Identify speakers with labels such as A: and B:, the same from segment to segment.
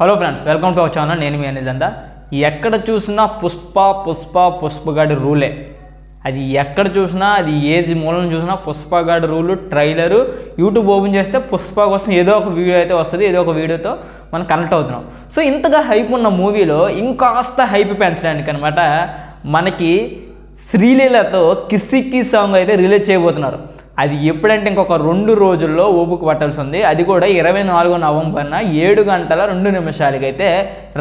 A: Hello friends, welcome to our channel. నేను మీ అనిల్ దందా. ఎక్కడ చూసినా పుష్పగాడి రూలే. అది ఎక్కడ చూసినా, అది ఏది మూలను చూసినా పుష్పగాడి రూలు, ట్రైలరు. యూట్యూబ్ ఓపెన్ చేస్తే పుష్ప కోసం ఏదో ఒక వీడియో అయితే వస్తుంది, ఏదో ఒక వీడియోతో మనం కనెక్ట్ అవుతున్నాం. సో ఇంతగా హైప్ ఉన్న మూవీలో ఇంకాస్త హైప్ పెంచడానికి అనమాట మనకి శ్రీలీలతో కిస్సిక్కి సాంగ్ అయితే రిలీజ్ చేయబోతున్నారు. అది ఎప్పుడంటే ఇంకొక 2 రోజుల్లో ఓపిక పట్టాల్సి ఉంది. అది కూడా 24 నవంబర్న 7 గంటల 2 నిమిషాలకి అయితే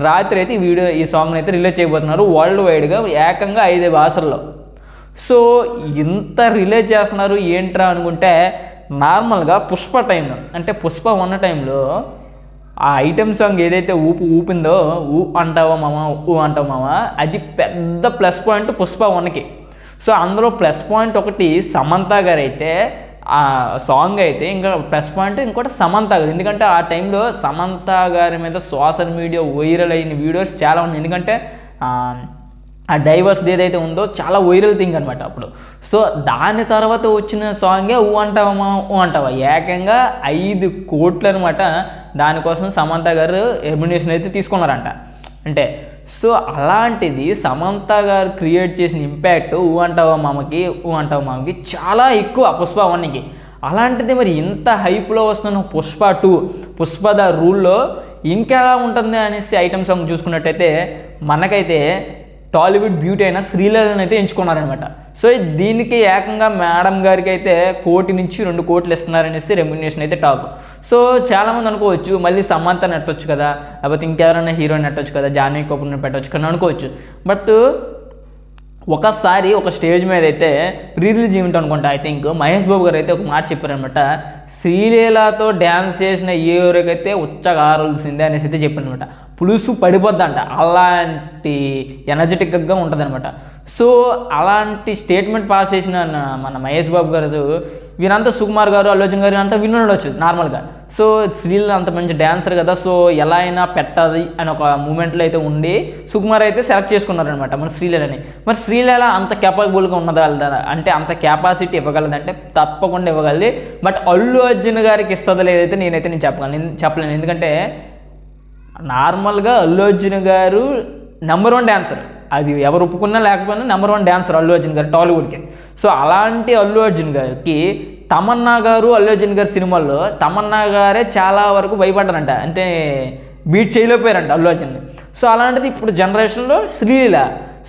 A: రాత్రి అయితే ఈ సాంగ్ని అయితే రిలీజ్ చేయబోతున్నారు వరల్డ్ వైడ్గా, ఏకంగా 5 భాషల్లో. సో ఇంత రిలీజ్ చేస్తున్నారు ఏంట్రా అనుకుంటే, నార్మల్గా పుష్ప టైంలో అంటే పుష్ప ఉన్న టైంలో ఆ ఐటెం సాంగ్ ఏదైతే ఊపిందో, ఊ అంటావా మామ, అది పెద్ద ప్లస్ పాయింట్ పుష్ప 1కి. సో అందులో ప్లస్ పాయింట్ ఒకటి సమంత గారు అయితే, ఆ సాంగ్ అయితే ఇంకా ప్లస్ పాయింట్ ఇంకోటి సమంత గారు. ఎందుకంటే ఆ టైంలో సమంత గారి మీద సోషల్ మీడియా వైరల్ అయిన వీడియోస్ చాలా ఉన్నాయి. ఎందుకంటే ఆ డైవర్స్ది ఏదైతే ఉందో చాలా వైరల్ థింగ్ అనమాట అప్పుడు. సో దాని తర్వాత వచ్చిన సాంగే ఊ అంటావా ఏకంగా 5 కోట్లు అనమాట. దానికోసం సమంత గారు రెమ్యునరేషన్ అయితే తీసుకున్నారంట. అంటే సో అలాంటిది సమంత గారు క్రియేట్ చేసిన ఇంపాక్ట్ ఊ అంటావా మామకి చాలా ఎక్కువ పుష్ప 1కి. అలాంటిది మరి ఇంత హైప్లో వస్తున్న పుష్ప 2, పుష్ప ద రూల్లో ఇంకెలా ఉంటుంది అనేసి ఐటమ్ సాంగ్ చూసుకున్నట్టయితే మనకైతే టాలీవుడ్ బ్యూటీ అయిన శ్రీలీలను అయితే ఎంచుకున్నారనమాట. సో దీనికి ఏకంగా మేడం గారికి అయితే 1 కోటి నుంచి 2 కోట్లు ఇస్తున్నారనేసి రెమ్యునరేషన్ అయితే టాక్. సో చాలామంది అనుకోవచ్చు, మళ్ళీ సమంత నెట్టొచ్చు కదా, లేకపోతే ఇంకెవరైనా హీరోయిన్ నెట్టొచ్చు కదా, జాన్వీ కపూర్ని పెట్టవచ్చు కదా అనుకోవచ్చు. బట్ ఒకసారి ఒక స్టేజ్ మీద అయితే ప్రీ రిలీజ్ ఈవెంట్ అనుకుంటా, ఐ థింక్ మహేష్ బాబు గారు అయితే ఒక మాట చెప్పారనమాట, శ్రీలీలతో డ్యాన్స్ చేసిన ఏ ఎవరికైతే ఉచ్చగారాల్సిందే అనేసి అయితే చెప్పారనమాట. పులుసు పడిపోద్దంట, అలాంటి ఎనర్జెటిక్గా ఉంటుంది అనమాట. సో అలాంటి స్టేట్మెంట్ పాస్ చేసిన మన మహేష్ బాబు గారు, వీరంతా సుకుమార్ గారు, అల్లు అర్జున్ గారు అంతా విని ఉండొచ్చు నార్మల్గా. సో శ్రీలీల అంత మంచి డ్యాన్సర్ కదా, సో ఎలా అయినా పెట్టాలి అని ఒక మూమెంట్లో అయితే ఉండి సుకుమార్ అయితే సెలెక్ట్ చేసుకున్నారనమాట మన శ్రీలీలని. మరి శ్రీలీల అంత కేపబుల్గా ఉన్నదా అంటే, అంత కెపాసిటీ ఇవ్వగలదంటే తప్పకుండా ఇవ్వగలది. బట్ అల్లు అర్జున్ గారికి ఇస్తుందో లేదైతే నేను చెప్పలేను. ఎందుకంటే నార్మల్గా అల్లు అర్జున్ గారు నెంబర్ 1 డ్యాన్సర్, అది ఎవరు ఒప్పుకున్నా లేకపోయినా నెంబర్ 1 డ్యాన్సర్ అల్లు అర్జున్ గారు టాలీవుడ్కి. సో అలాంటి అల్లు అర్జున్ గారికి తమన్నా గారు, అల్లు అర్జున్ గారి సినిమాల్లో తమన్నా గారే చాలా వరకు భయపడ్డారంట, అంటే బీట్ చేయలేకపోయారంట అల్లు అర్జున్ని. సో అలాంటిది ఇప్పుడు జనరేషన్లో శ్రీలీల.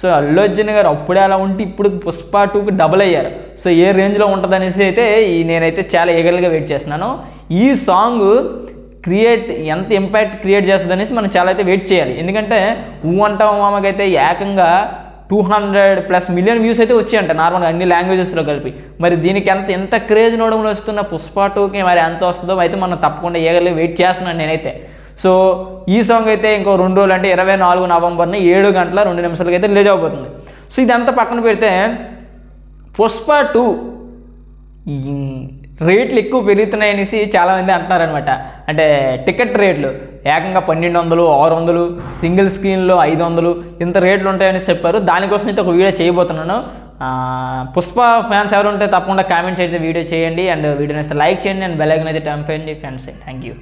A: సో అల్లు అర్జున్ గారు అప్పుడే అలా ఉంటే ఇప్పుడు పుష్ప 2కి డబుల్ అయ్యారు. సో ఏ రేంజ్లో ఉంటుంది అనేసి అయితే నేనైతే చాలా ఎగర్గా వెయిట్ చేస్తున్నాను. ఈ సాంగ్ ఎంత ఇంపాక్ట్ క్రియేట్ చేస్తుంది అనేసి మనం చాలా అయితే వెయిట్ చేయాలి. ఎందుకంటే ఊ అంటావా మామకైతే ఏకంగా 200+ మిలియన్ వ్యూస్ అయితే వచ్చాయంట నార్మల్గా అన్ని లాంగ్వేజెస్లో కలిపి. మరి దీనికి ఎంత క్రేజ్ నోడములు వస్తున్న పుష్ప 2కి మరి ఎంత వస్తుందో అయితే మనం తప్పకుండా ఏగర్గా వెయిట్ చేస్తున్నాను నేనైతే. సో ఈ సాంగ్ అయితే ఇంకో 2 రోజులు అంటే 24 నవంబర్న 7 గంటల 2 నిమిషాలకి అయితే రిలీజ్ అవబోతుంది. సో ఇదంతా పక్కన పెడితే పుష్ప 2 రేట్లు ఎక్కువ పెరుగుతున్నాయి అనేసి చాలామంది అంటున్నారనమాట. అంటే టికెట్ రేట్లు ఏకంగా 1200, 600, సింగిల్ స్క్రీన్లో 500 ఇంత రేట్లు ఉంటాయని చెప్పారు. దానికోసం అయితే ఒక వీడియో చేయబోతున్నాను. పుష్ప ఫ్యాన్స్ ఎవరు ఉంటే తప్పకుండా కామెంట్స్ అయితే వీడియో చేయండి, అండ్ వీడియోని అయితే లైక్ చేయండి, అండ్ బెల్ ఐకాన్ అయితే ట్యాప్ చేయండి ఫ్రెండ్స్. Thank you.